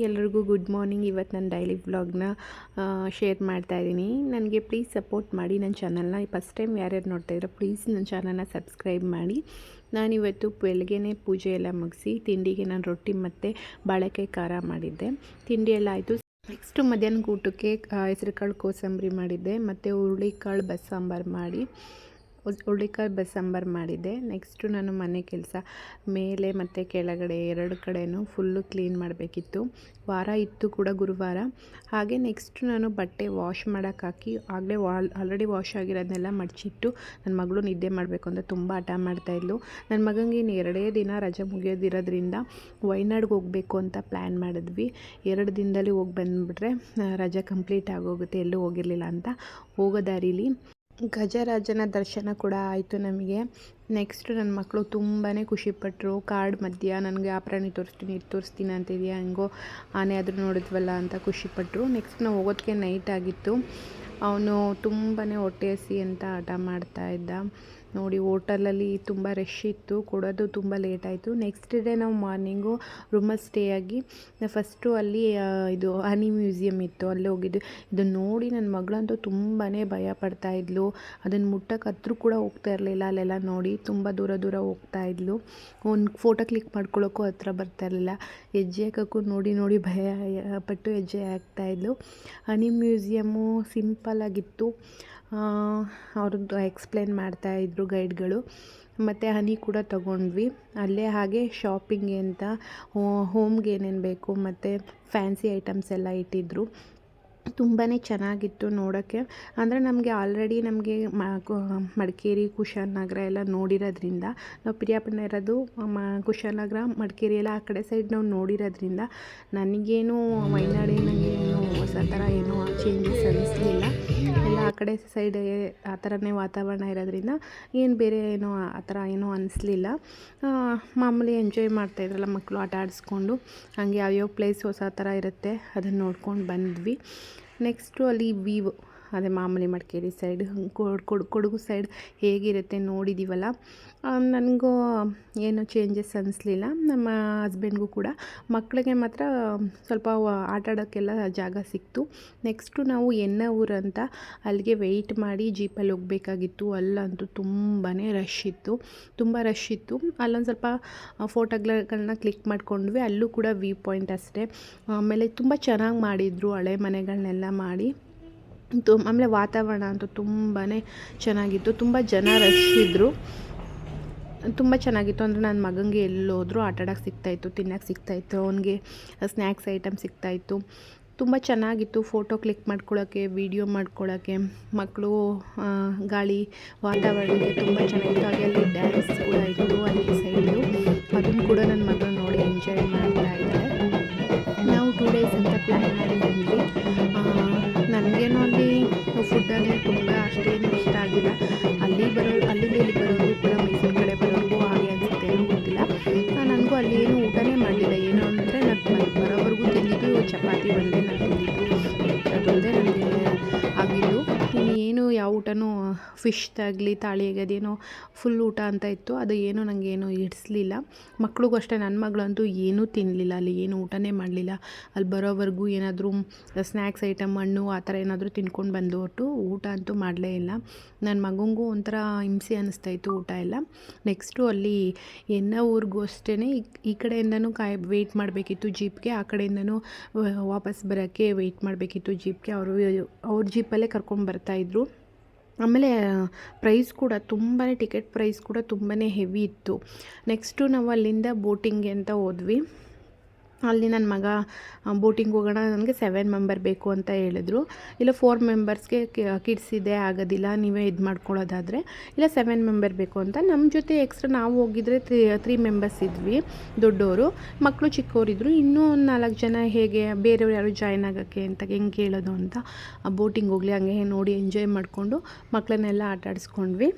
ಎಲ್ಲರಿಗೂ good morning. ಇವತ್ತು ನಾನು ಡೈಲಿ ವ್ಲಾಗ್ನ ಶೇರ್ ಮಾಡ್ತಾಯಿದ್ದೀನಿ. ನನಗೆ ಪ್ಲೀಸ್ ಸಪೋರ್ಟ್ ಮಾಡಿ. ನನ್ನ ಚಾನಲ್ನ ಫಸ್ಟ್ ಟೈಮ್ ಯಾರ್ಯಾರು ನೋಡ್ತಾಯಿದ್ರು ಪ್ಲೀಸ್ ನನ್ನ ಚಾನಲ್ನ ಸಬ್ಸ್ಕ್ರೈಬ್ ಮಾಡಿ. ನಾನಿವತ್ತು ಬೆಳಗ್ಗೆನೇ ಪೂಜೆ ಎಲ್ಲ ಮುಗಿಸಿ ತಿಂಡಿಗೆ ನಾನು ರೊಟ್ಟಿ ಮತ್ತು ಬಾಳೆಕಾಯಿ ಖಾರ ಮಾಡಿದ್ದೆ. ತಿಂಡಿ ಎಲ್ಲ ಆಯಿತು. ನೆಕ್ಸ್ಟು ಮಧ್ಯಾಹ್ನ ಊಟಕ್ಕೆ ಹೆಸರುಕಾಳು ಕೋಸಂಬರಿ ಮಾಡಿದ್ದೆ ಮತ್ತು ಹುರುಳಿಕಾಳು ಬಸ್ಸಾಂಬಾರು ಮಾಡಿ ಹುರುಳಿಕಾಳು ಬಸ್ಸಾಂಬಾರು ಮಾಡಿದ್ದೆ. ನೆಕ್ಸ್ಟು ನಾನು ಮನೆ ಕೆಲಸ ಮೇಲೆ ಮತ್ತು ಕೆಳಗಡೆ ಎರಡು ಕಡೆಯೂ ಫುಲ್ಲು ಕ್ಲೀನ್ ಮಾಡಬೇಕಿತ್ತು. ವಾರ ಇತ್ತು ಕೂಡ ಗುರುವಾರ. ಹಾಗೆ ನೆಕ್ಸ್ಟು ನಾನು ಬಟ್ಟೆ ವಾಶ್ ಮಾಡೋಕ್ಕೆ ಹಾಕಿ ಆಗಲೇ ಆಲ್ರೆಡಿ ವಾಶ್ ಆಗಿರೋದನ್ನೆಲ್ಲ ಮಡಚಿಟ್ಟು ನನ್ನ ಮಗಳು ನಿದ್ದೆ ಮಾಡಬೇಕು ಅಂತ ತುಂಬ ಹಠ ಮಾಡ್ತಾಯಿದ್ಲು. ನನ್ನ ಮಗನಿಗೆ ಇನ್ನು 2 ದಿನ ರಜೆ ಮುಗಿಯೋದಿರೋದ್ರಿಂದ ವಯನಾಡ್ಗೆ ಹೋಗಬೇಕು ಅಂತ ಪ್ಲ್ಯಾನ್ ಮಾಡಿದ್ವಿ. 2 ದಿನದಲ್ಲಿ ಹೋಗಿ ಬಂದುಬಿಟ್ರೆ ರಜೆ ಕಂಪ್ಲೀಟ್ ಆಗೋಗುತ್ತೆ. ಎಲ್ಲೂ ಹೋಗಿರಲಿಲ್ಲ ಅಂತ. ಹೋಗೋ ದಾರಿಲಿ ಗಜರಾಜನ ದರ್ಶನ ಕೂಡ ಆಯಿತು ನಮಗೆ. ನೆಕ್ಸ್ಟು ನನ್ನ ಮಕ್ಕಳು ತುಂಬಾ ಖುಷಿಪಟ್ಟರು. ಕಾರ್ಡ್ ಮಧ್ಯ ನನಗೆ ಆ ಪ್ರಾಣಿ ತೋರಿಸ್ತೀನಿ ಇದು ತೋರಿಸ್ತೀನಿ ಅಂತಿದೆಯಾ, ಹೆಂಗೋ ಆನೆ ಆದರೂ ನೋಡಿದ್ವಲ್ಲ ಅಂತ ಖುಷಿಪಟ್ಟರು. ನೆಕ್ಸ್ಟ್ ನಾವು ಹೋಗೋದಕ್ಕೆ ನೈಟ್ ಆಗಿತ್ತು. ಅವನು ತುಂಬಾ ಹೊಟ್ಟೆ ಹಸಿ ಅಂತ ಹಠ ಮಾಡ್ತಾಯಿದ್ದ. ನೋಡಿ ಹೋಟೆಲಲ್ಲಿ ತುಂಬ ರಶ್ ಇತ್ತು, ಕೊಡೋದು ತುಂಬ ಲೇಟ್ ಆಯಿತು. ನೆಕ್ಸ್ಟ್ ಡೇ ನಾವು ಮಾರ್ನಿಂಗು ರೂಮಲ್ಲಿ ಸ್ಟೇ ಆಗಿ ಫಸ್ಟು ಅಲ್ಲಿ ಇದು ಹನಿ ಮ್ಯೂಸಿಯಮ್ ಇತ್ತು, ಅಲ್ಲಿ ಹೋಗಿದ್ದು. ಇದನ್ನು ನೋಡಿ ನನ್ನ ಮಗಳಂತೂ ತುಂಬಾ ಭಯ ಪಡ್ತಾಯಿದ್ಲು. ಅದನ್ನು ಮುಟ್ಟಕ್ಕೆ ಹತ್ರ ಕೂಡ ಹೋಗ್ತಾ ಇರಲಿಲ್ಲ. ಅಲ್ಲೆಲ್ಲ ನೋಡಿ ತುಂಬ ದೂರ ಹೋಗ್ತಾಯಿದ್ಲು. ಒಂದು ಫೋಟೋ ಕ್ಲಿಕ್ ಮಾಡ್ಕೊಳ್ಳೋಕ್ಕೂ ಹತ್ರ ಬರ್ತಾ ಇರಲಿಲ್ಲ. ಹೆಜ್ಜೆ ಹಾಕೋಕ್ಕೂ ನೋಡಿ ಭಯ ಪಟ್ಟು ಹೆಜ್ಜೆ ಹಾಕ್ತಾಯಿದ್ಲು. ಹನಿ ಮ್ಯೂಸಿಯಮ್ಮು ಸಿಂಪಲ್ಲಾಗಿತ್ತು. ಅವ್ರದ್ದು ಎಕ್ಸ್ಪ್ಲೇನ್ ಮಾಡ್ತಾಯಿದ್ರು ಗೈಡ್ಗಳು. ಮತ್ತು ಹನಿ ಕೂಡ ತೊಗೊಂಡ್ವಿ ಅಲ್ಲೇ. ಹಾಗೆ ಶಾಪಿಂಗ್ಗೆ ಅಂತ ಹೋಮ್ಗೆ ಏನೇನು ಬೇಕು ಮತ್ತು ಫ್ಯಾನ್ಸಿ ಐಟಮ್ಸ್ ಎಲ್ಲ ಇಟ್ಟಿದ್ರು. ತುಂಬಾ ಚೆನ್ನಾಗಿತ್ತು ನೋಡೋಕ್ಕೆ. ಅಂದರೆ ನಮಗೆ ಆಲ್ರೆಡಿ ನಮಗೆ ಮಡಿಕೇರಿ ಕುಶಾಲನಗರ ಎಲ್ಲ ನೋಡಿರೋದ್ರಿಂದ, ನಾವು ಪಿರಿಯಾಪಟ್ಟಣ ಇರೋದು ಕುಶಾಲನಗರ ಮಡಿಕೇರಿ ಎಲ್ಲ ಆ ಕಡೆ ಸೈಡ್ ನಾವು ನೋಡಿರೋದ್ರಿಂದ ನನಗೇನು ವಯನಾಡಿನಾಗೇನು ಹೊಸ ಥರ ಏನೂ ಚೇಂಜಸ್ ಅನ್ನಿಸ್ಲಿಲ್ಲ. ಎಲ್ಲ ಆ ಕಡೆ ಸೈಡ್ ಆ ಥರನೇ ವಾತಾವರಣ ಇರೋದ್ರಿಂದ ಏನು ಬೇರೆ ಏನೋ ಆ ಥರ ಏನೂ ಅನ್ನಿಸ್ಲಿಲ್ಲ. ಮಾಮೂಲಿ ಎಂಜಾಯ್ ಮಾಡ್ತಾಯಿದ್ರಲ್ಲ ಮಕ್ಕಳು ಆಟ ಆಡಿಸ್ಕೊಂಡು. ಹಾಗೆ ಯಾವ್ಯಾವ ಪ್ಲೇಸ್ ಹೊಸ ಥರ ಇರುತ್ತೆ ಅದನ್ನು ನೋಡ್ಕೊಂಡು ಬಂದ್ವಿ. ನೆಕ್ಸ್ಟು ಅಲ್ಲಿ ವೀವ್ ಅದೇ ಮಾಮೂಲಿ ಮಡಿಕೇರಿ ಸೈಡ್ ಕೊಡಗು ಸೈಡ್ ಹೇಗಿರುತ್ತೆ ನೋಡಿದ್ದೀವಲ್ಲ. ನನಗೂ ಏನೂ ಚೇಂಜಸ್ ಅನ್ನಿಸ್ಲಿಲ್ಲ. ನಮ್ಮ ಹಸ್ಬೆಂಡ್ಗೂ ಕೂಡ. ಮಕ್ಕಳಿಗೆ ಮಾತ್ರ ಸ್ವಲ್ಪ ಆಟ ಆಡೋಕ್ಕೆಲ್ಲ ಜಾಗ ಸಿಕ್ತು. ನೆಕ್ಸ್ಟು ನಾವು ಎನ್ನೂರು ಅಂತ ಅಲ್ಲಿಗೆ ವೆಯ್ಟ್ ಮಾಡಿ ಜೀಪಲ್ಲಿ ಹೋಗಬೇಕಾಗಿತ್ತು. ಅಲ್ಲಂತೂ ತುಂಬಾ ರಶ್ ಇತ್ತು. ಅಲ್ಲೊಂದು ಸ್ವಲ್ಪ ಫೋಟೋಗಳನ್ನ ಕ್ಲಿಕ್ ಮಾಡ್ಕೊಂಡ್ವಿ. ಅಲ್ಲೂ ಕೂಡ ವ್ಯೂ ಪಾಯಿಂಟ್ ಅಷ್ಟೇ. ಆಮೇಲೆ ತುಂಬ ಚೆನ್ನಾಗಿ ಮಾಡಿದರು, ಹಳೆ ಮನೆಗಳನ್ನೆಲ್ಲ ಮಾಡಿ. ಆಮೇಲೆ ವಾತಾವರಣ ಅಂತೂ ತುಂಬಾ ಚೆನ್ನಾಗಿತ್ತು. ತುಂಬ ಜನ ರಶ್ ಇದ್ದರು. ತುಂಬ ಚೆನ್ನಾಗಿತ್ತು. ಅಂದರೆ ನನ್ನ ಮಗನಿಗೆ ಎಲ್ಲೋದ್ರೂ ಆಟ ಆಡೋಕ್ಕೆ ಸಿಗ್ತಾಯಿತ್ತು, ತಿನ್ನೋಕ್ಕೆ ಸಿಗ್ತಾಯಿತ್ತು, ಅವನಿಗೆ ಸ್ನ್ಯಾಕ್ಸ್ ಐಟಮ್ ಸಿಗ್ತಾಯಿತ್ತು. ತುಂಬ ಚೆನ್ನಾಗಿತ್ತು ಫೋಟೋ ಕ್ಲಿಕ್ ಮಾಡ್ಕೊಳ್ಳೋಕ್ಕೆ, ವೀಡಿಯೋ ಮಾಡ್ಕೊಳ್ಳೋಕ್ಕೆ. ಮಕ್ಕಳು ಗಾಳಿ ವಾತಾವರಣಕ್ಕೆ ತುಂಬ ಚೆನ್ನಾಗಿತ್ತು. ಹಾಗೆ ಅಲ್ಲಿ ಡ್ಯಾನ್ಸ್ ಕೂಡ ಇತ್ತು ಅಲ್ಲಿ ಸೈಡು. ಅದನ್ನು ಕೂಡ ನನ್ನ ಮಗಳು ನೋಡಿ ಎಂಜಾಯ್ ಮಾಡ್ತಾ ಇದ್ದಾರೆ. ನಾವು 2 ಡೇಸ್ ಅಂತ ಪ್ಲ್ಯಾನ್ ಮಾಡಿ ಬಂದ್ವಿ. ನನಗೇನೋ ಅಲ್ಲಿ ಫುಡ್ಡಲ್ಲಿ ತುಂಬ ಅಷ್ಟೇನು ಇಷ್ಟ ಆಗಿಲ್ಲ. ಅಲ್ಲಿಂದ ಇಲ್ಲಿ ಬರೋರು ಕೂಡ ಮೈಸೂರು ಕಡೆ ಬರೋರಿಗೂ ಹಾಗೆ ಅನಿಸುತ್ತೆ, ಏನೋ ಗೊತ್ತಿಲ್ಲ. ನನಗೂ ಅಲ್ಲಿ ಏನು ಊಟನೇ ಮಾಡಲಿಲ್ಲ. ಏನು ಅಂದರೆ ನಾನು ಬರೋವರೆಗೂ ತಿಂದಿದ್ದು ಚಪಾತಿ ಒಂದೇ ನಾನು ತಿಂದಿದ್ದು. ಅದೊಂದೇ ನನಗೆ ಆಗಿದ್ದು. ಇನ್ನೇನು ಯಾವ ಊಟನೂ ಫಿಶ್ದಾಗಲಿ ತಾಳಿಯಾಗಿ ಅದೇನೋ ಫುಲ್ ಊಟ ಅಂತ ಇತ್ತು, ಅದು ಏನೂ ನನಗೇನು ಹಿಡಿಸ್ಲಿಲ್ಲ. ಮಕ್ಳಿಗೂ ಅಷ್ಟೇ. ನನ್ನ ಮಗಳಂತೂ ಏನೂ ತಿನ್ನಲಿಲ್ಲ, ಅಲ್ಲಿ ಏನು ಊಟನೇ ಮಾಡಲಿಲ್ಲ. ಅಲ್ಲಿ ಬರೋವರೆಗೂ ಏನಾದರೂ ಸ್ನ್ಯಾಕ್ಸ್ ಐಟಮ್ ಹಣ್ಣು ಆ ಥರ ಏನಾದರೂ ತಿನ್ಕೊಂಡು ಬಂದುಬಿಟ್ಟು ಊಟ ಅಂತೂ ಮಾಡಲೇ ಇಲ್ಲ. ನನ್ನ ಮಗನಿಗೂ ಒಂಥರ ಹಿಂಸೆ ಅನ್ನಿಸ್ತಾಯಿತ್ತು ಊಟ ಎಲ್ಲ. ನೆಕ್ಸ್ಟು ಅಲ್ಲಿ ಊರಿಗೂ ಅಷ್ಟೇ ಈ ಕಡೆಯಿಂದನೂ ವೆಯ್ಟ್ ಮಾಡಬೇಕಿತ್ತು ಜೀಪ್ಗೆ, ಆ ಕಡೆಯಿಂದನೂ ವಾಪಸ್ ಬರೋಕ್ಕೆ ವೆಯ್ಟ್ ಮಾಡಬೇಕಿತ್ತು ಜೀಪ್ಗೆ. ಅವ್ರ ಜೀಪಲ್ಲೇ ಕರ್ಕೊಂಡ್ಬರ್ತಾಯಿದ್ರು. ಆಮೇಲೆ ಪ್ರೈಸ್ ಕೂಡ ತುಂಬಾ ಟಿಕೆಟ್ ಪ್ರೈಸ್ ಕೂಡ ತುಂಬಾ ಹೆವಿ ಇತ್ತು. ನೆಕ್ಸ್ಟು ನಾವು ಅಲ್ಲಿಂದ ಬೋಟಿಂಗ್ಗೆ ಅಂತ ಹೋದ್ವಿ. ಅಲ್ಲಿ ನನ್ನ ಮಗ ಬೋಟಿಂಗ್ ಹೋಗೋಣ, ನನಗೆ 7 ಮೆಂಬರ್ ಬೇಕು ಅಂತ ಹೇಳಿದ್ರು. ಇಲ್ಲ 4 ಮೆಂಬರ್ಸ್ಗೆ ಕಿಡ್ಸ್ ಇದೆ ಆಗೋದಿಲ್ಲ, ನೀವೇ ಇದು ಮಾಡ್ಕೊಳ್ಳೋದಾದರೆ, ಇಲ್ಲ 7 ಮೆಂಬರ್ ಬೇಕು ಅಂತ. ನಮ್ಮ ಜೊತೆ ಎಕ್ಸ್ಟ್ರಾ ನಾವು ಹೋಗಿದ್ರೆ 3 ಮೆಂಬರ್ಸ್ ಇದ್ವಿ, ದೊಡ್ಡವರು. ಮಕ್ಕಳು ಚಿಕ್ಕವರಿದ್ದರು. ಇನ್ನೂ 4 ಜನ ಹೇಗೆ ಬೇರೆಯವ್ರು ಯಾರು ಜಾಯ್ನ್ ಆಗೋಕ್ಕೆ ಅಂತ ಹೆಂಗೆ ಕೇಳೋದು ಅಂತ ಬೋಟಿಂಗ್ ಹೋಗಲಿ ಹಂಗೆ ನೋಡಿ ಎಂಜಾಯ್ ಮಾಡಿಕೊಂಡು ಮಕ್ಕಳನ್ನೆಲ್ಲ ಆಟ ಆಡಿಸ್ಕೊಂಡ್ವಿ.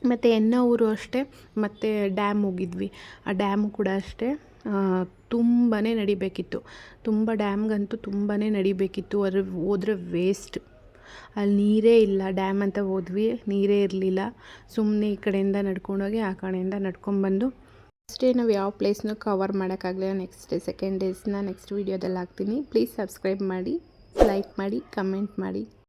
ಮತ್ತು ಎನ್ನೂರು ಅಷ್ಟೇ. ಮತ್ತು ಡ್ಯಾಮ್ ಹೋಗಿದ್ವಿ. ಆ ಡ್ಯಾಮು ಕೂಡ ಅಷ್ಟೇ ತುಂಬಾ ನಡಿಬೇಕಿತ್ತು. ಡ್ಯಾಮ್ಗಂತೂ ತುಂಬಾ ನಡಿಬೇಕಿತ್ತು. ಅದ್ರ ಹೋದ್ರೆ ವೇಸ್ಟ್. ಅಲ್ಲಿ ನೀರೇ ಇಲ್ಲ. ಡ್ಯಾಮ್ ಅಂತ ಹೋದ್ವಿ, ನೀರೇ ಇರಲಿಲ್ಲ. ಸುಮ್ಮನೆ ಈ ಕಡೆಯಿಂದ ನಡ್ಕೊಂಡೋಗಿ ಆ ಕಡೆಯಿಂದ ನಡ್ಕೊಂಡ್ಬಂದು ಫಸ್ಟ್ ಡೇ ನಾವು ಯಾವ ಪ್ಲೇಸ್ನೂ ಕವರ್ ಮಾಡೋಕ್ಕಾಗಲಿಲ್ಲ. ನೆಕ್ಸ್ಟ್ ಡೇ ಸೆಕೆಂಡ್ ಡೇಸ್ನ ನೆಕ್ಸ್ಟ್ ವೀಡಿಯೋದಲ್ಲಿ ಹಾಕ್ತೀನಿ. ಪ್ಲೀಸ್ ಸಬ್ಸ್ಕ್ರೈಬ್ ಮಾಡಿ, ಲೈಕ್ ಮಾಡಿ, ಕಮೆಂಟ್ ಮಾಡಿ.